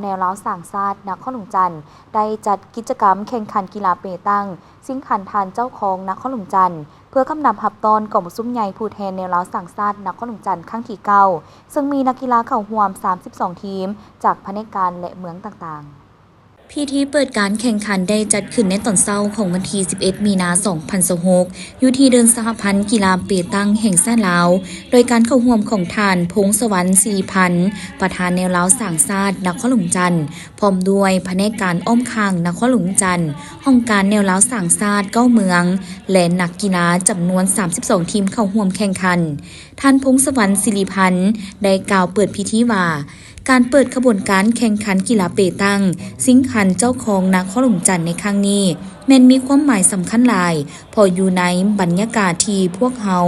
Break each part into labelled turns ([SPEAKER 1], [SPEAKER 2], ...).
[SPEAKER 1] แนวล้าวสร้างชาตินครหลวงจันทร์ได้จัดกิจกรรมแข่งขันกีฬาเปตังซิ่งขันทานเจ้าของนครหลวงจันทร์เพื่อคำนำหับตอนกล่องซุ้มใหญ่ผู้แทนแนวล้าวสร้างชาตินครหลวงจันทร์ครั้งที่9ซึ่งมีนักกีฬาเข้าร่วม32ทีมจากแผนกการและเมืองต่างๆพิธีเปิดการแข่งขันได้จัดขึ้นในตอนเช้าของวันที่11 มีนาคม 2026อยู่ที่เดินสหพันธ์กีฬาเปตังแห่งชาติลาวโดยการเข้าร่วมของท่านพงศวรรณ ศิริพันธ์ประธานแนวล้าวสร้างชาตินครหลวงจันทร์พร้อมด้วยแผนกการอ้อมข้างนครหลวงจันทร์ห้องการแนวล้าวสร้างชาติ9เมืองและนักกีฬาจำนวน32ทีมเข้าร่วมแข่งขันท่านพงศวรรณ ศิริพันธ์ได้กล่าวเปิดพิธีว่าการเปิดขบวนการแข่งขันกีฬาเปตังซิ่งขันเจ้าของนครหลวงจันทร์ในครั้งนี้แม้นมีความหมายสำคัญหลายพออยู่ในบรรยากาศที่พวกเขา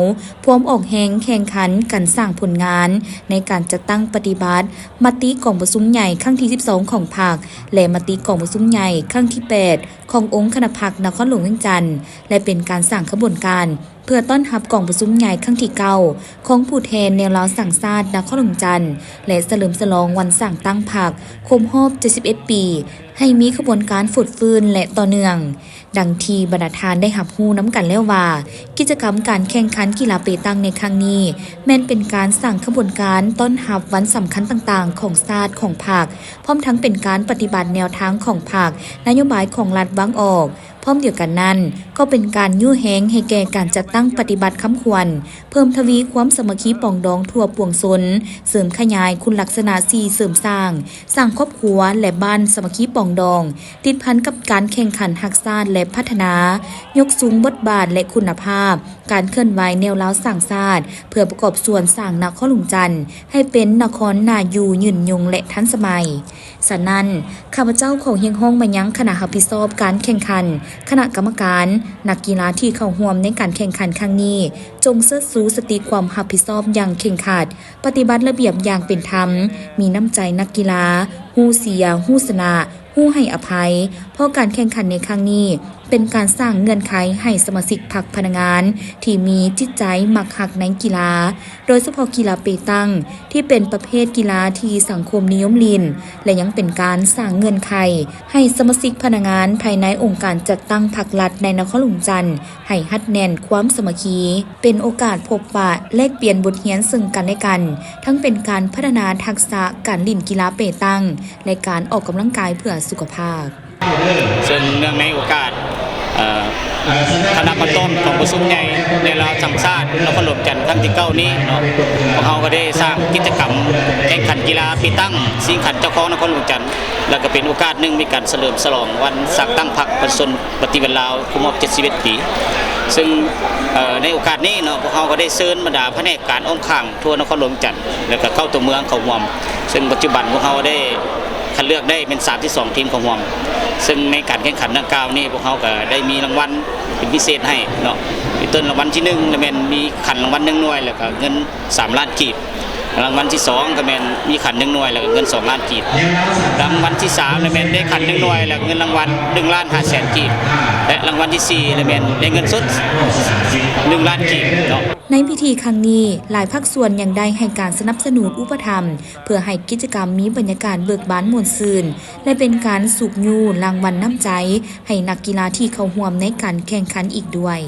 [SPEAKER 1] พร้อมออกแหงแข่งขันกันสร้างผลงานในการจัดตั้งปฏิบัติมติกองประชุมใหญ่ครั้งที่12ของพรรคและมติกองประชุมใหญ่ครั้งที่8ขององค์คณะพรรคนครหลวงจันทร์และเป็นการสร้างขบวนการเพื่อต้อนรับกองประชุมใหญ่ครั้งที่9ของผู้แทนแนวล้าวสร้างชาตินครหลวงจันทร์และเฉลิมฉลองวันสร้างตั้งพรรคครบรอบ71 ปีให้มีขบวนการฝุดฟื้นและต่อเนื่องดังที่บรรดาทานได้หับฮู้น้ำกันแล้วว่ากิจกรรมการแข่งขันกีฬาเปตังในครั้งนี้แม้นเป็นการสั่งขบวนการต้อนรับวันสำคัญต่างๆของชาติของพรรคพร้อมทั้งเป็นการปฏิบัติแนวทางของพรรคนโยบายของรัฐวางออกพร้อมเดียวกันนั้นก็เป็นการยั่วแหงให้แก่การจัดตั้งปฏิบัติค้ำควรเพิ่มทวีความสามัคคีปองดองทั่วปวงชนเสริมขยายคุณลักษณะ4เสริมสร้างครอบครัวและบ้านสามัคคีปองดองติดพันกับการแข่งขันรักษาและพัฒนายกสูงบทบาทและคุณภาพการเคลื่อนไหวแนวล้าวสร้างชาติเพื่อประกอบส่วนสร้างนครหลวงจันทร์ให้เป็นนครน่าอยู่ยืนยงและทันสมัยฉะนั้นข้าพเจ้าของเฮียงห้องมายังคณะรับผิดชอบการแข่งขันคณะกรรมการนักกีฬาที่เข้าร่วมในการแข่งขันครั้งนี้จงเชิดชูสติความรับผิดชอบอย่างเคร่งครัดปฏิบัติระเบียบอย่างเป็นธรรมมีน้ำใจนักกีฬาฮู้เสียฮู้ชนะฮู้ให้อภัยเพราะการแข่งขันในครั้งนี้เป็นการสร้างเงื่อนไขให้สมาชิกพรรคพนักงานที่มีจิตใจมักหักในกีฬาโดยเฉพาะกีฬาเปตังที่เป็นประเภทกีฬาที่สังคมนิยมเล่นและยังเป็นการสร้างเงื่อนไขให้สมาชิกพนักงานภายในองค์การจัดตั้งพรรครัฐในนครหลวงจันทร์ให้ฮัดแน่นความสามัคคีเป็นโอกาสพบปะแลกเปลี่ยนบทเรียนซึ่งกันและกันทั้งเป็นการพัฒนาทักษะการเล่นกีฬาเปตังและการออกกำลังกายเพื่อสุขภาพ
[SPEAKER 2] ซึ่งเนื่องในโอกาสคณะกรรมการของประชุมใหญ่ในลาวสังชาตินครหลวงจันทร์ครั้งที่9นี้เนาะพวกเขาก็ได้สร้างกิจกรรมแข่งขันกีฬาเปตังซิ่งขันเจ้าของนครหลวงจันทร์แล้วก็เป็นโอกาสหนึ่งมีการเฉลิมฉลองวันสร้างตั้งพรรคประชาชนปฏิวัติลาวครบรอบ71 ปีซึ่งในโอกาสนี้เนาะพวกเขาก็ได้เชิญบรรดาแผนกการอ้อมข้างทั่วนครหลวงจันทร์แล้วก็เข้าตัวเมืองเขาร่วมซึ่งปัจจุบันพวกเขาได้คัดเลือกได้เป็น32ทีมของร่วมซึ่งในการแข่งขันดังกล่าวนี้พวกเขาก็ได้มีรางวัลเป็นพิเศษให้เนาะมีต้นรางวัลที่1ก็แม่นมีขันรางวัล1หน่วยแล้วก็เงิน3 ล้านกีบรางวัลที่2ก็แม่นมีขัน1หน่วยแล้วก็เงิน2 ล้านกีบรางวัลที่3ก็แม่นได้ขัน1หน่วยแล้วเงินรางวัล1 ล้าน5 แสนกีบและรางวัลที่4ก็แม่นได้เงินสด1 ล้านกีบเนาะ
[SPEAKER 1] ในพิธีครั้งนี้หลายภาคส่วนยังได้ให้การสนับสนุนอุปถัมภ์เพื่อให้กิจกรรมมีบรรยากาศเบิกบานม่วนซื่นและเป็นการสูบยูรางวัลน้ำใจให้นักกีฬาที่เข้าร่วมในการแข่งขันอีกด้วย